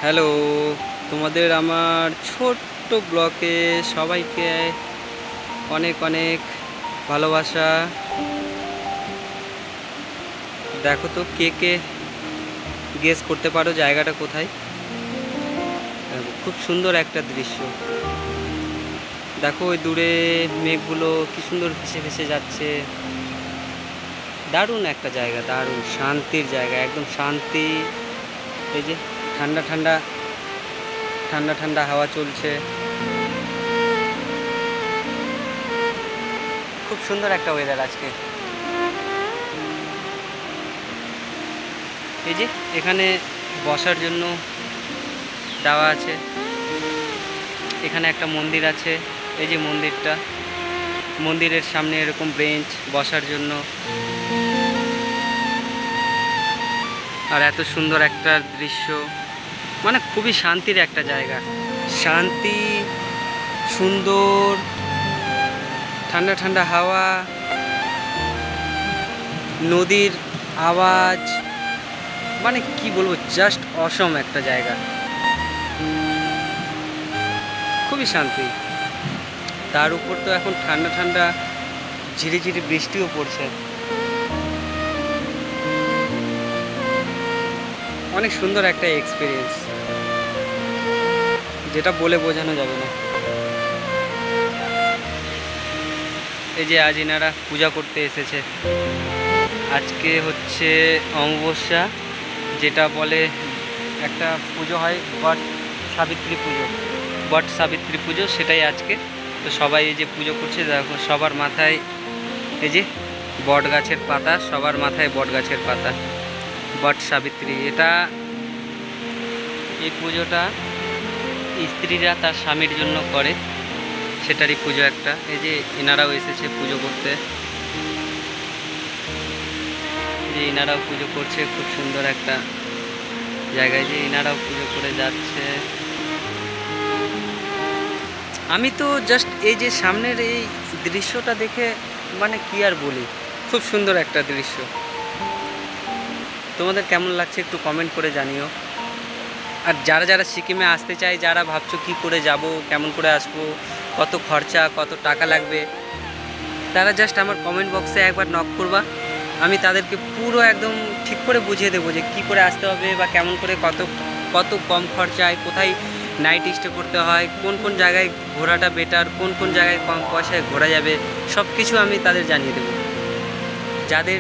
Hello, তোমাদের আমার ছোট্ট ব্লকে সবাইকে অনেক অনেক ভালোবাসা। দেখো তো কে কে গেস করতে পারো জায়গাটা কোথায়। দেখো, খুব সুন্দর একটা দৃশ্য। দেখো ওই দূরে মেঘগুলো কি সুন্দর ভেসে ভেসে যাচ্ছে। দারুণ একটা জায়গা, দারুণ শান্তির জায়গা, একদম শান্তি। এই যে ঠান্ডা ঠান্ডা ঠান্ডা ঠান্ডা হাওয়া চলছে। খুব সুন্দর একটা ওয়েদার আজকে। এই যে এখানে বসার জন্য দেওয়া আছে। এখানে একটা মন্দির আছে, এই যে মন্দিরটা, মন্দিরের সামনে এরকম বেঞ্চ বসার জন্য। আর এত সুন্দর একটা দৃশ্য, মানে খুবই শান্তির একটা জায়গা। শান্তি, সুন্দর, ঠান্ডা ঠান্ডা হাওয়া, নদীর আওয়াজ, মানে কি বলবো, জাস্ট অসম একটা জায়গা। খুবই শান্তি। তার উপর তো এখন ঠান্ডা ঠান্ডা ঝিরিঝিরি বৃষ্টিও পড়ছে। অনেক সুন্দর একটা এক্সপিরিয়েন্স, যেটা বলে বোঝানো যাবে না। এই যে আজ এনারা পূজা করতে এসেছে। আজকে হচ্ছে অমাবস্যা, যেটা বলে একটা পুজো হয়, বট সাবিত্রী পুজো, বট সাবিত্রী পুজো, সেটাই আজকে। তো সবাই এই যে পুজো করছে, দেখো সবার মাথায় এই যে বট গাছের পাতা, সবার মাথায় বট গাছের পাতা। বট সাবিত্রী, এটা এই পুজোটা স্ত্রীরা তার স্বামীর জন্য করে, সেটারই পুজো একটা। এই যে এনারাও এসেছে পুজো করতে, যে এনারাও পুজো করছে। খুব সুন্দর একটা জায়গায় যে এনারাও পুজো করে যাচ্ছে। আমি তো জাস্ট এই যে সামনের এই দৃশ্যটা দেখে, মানে কি আর বলি, খুব সুন্দর একটা দৃশ্য। তোমাদের কেমন লাগছে একটু কমেন্ট করে জানিও। আর যারা যারা সিকিমে আসতে চায়, যারা ভাবছো কী করে যাব, কেমন করে আসবো, কত খরচা, কত টাকা লাগবে, তারা জাস্ট আমার কমেন্ট বক্সে একবার নক করবা। আমি তাদেরকে পুরো একদম ঠিক করে বুঝিয়ে দেবো যে কী করে আসতে হবে, বা কেমন করে কত কত কম খরচায় কোথায় নাইট স্টে করতে হয়, কোন কোন জায়গায় ঘোরাটা বেটার, কোন কোন জায়গায় কম পয়সায় ঘোরা যাবে, সব কিছু আমি তাদের জানিয়ে দেবো। যাদের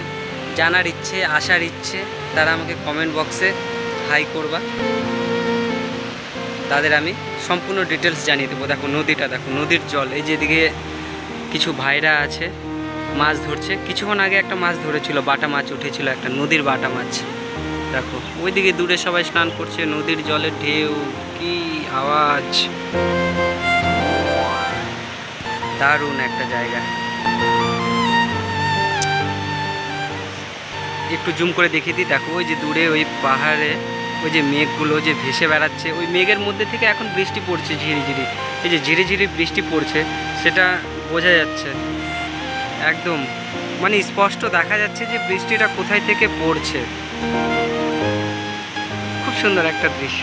জানার ইচ্ছে, আসার ইচ্ছে, তারা আমাকে কমেন্ট বক্সে হাই করবা, তাদের আমি সম্পূর্ণ ডিটেলস জানিয়ে দেবো। দেখো নদীটা, দেখো নদীর জল, এই যেদিকে কিছু ভাইরা আছে মাছ ধরছে। কিছুক্ষণ আগে একটা মাছ ধরেছিল, বাটা মাছ উঠেছিল, একটা নদীর বাটা মাছ। দেখো ওইদিকে দূরে সবাই স্নান করছে, নদীর জলের ঢেউ, কি আওয়াজ, দারুণ একটা জায়গা। একটু জুম করে দেখিয়ে দিই, দেখো ওই যে দূরে ওই পাহাড়ে ওই যে মেঘগুলো যে ভেসে বেড়াচ্ছে, ওই মেঘের মধ্যে থেকে এখন বৃষ্টি পড়ছে ঝিরিঝিরি। এই যে ঝিরিঝিরি বৃষ্টি পড়ছে, সেটা বোঝা যাচ্ছে একদম, মানে স্পষ্ট দেখা যাচ্ছে যে বৃষ্টিটা কোথায় থেকে পড়ছে। খুব সুন্দর একটা দৃশ্য।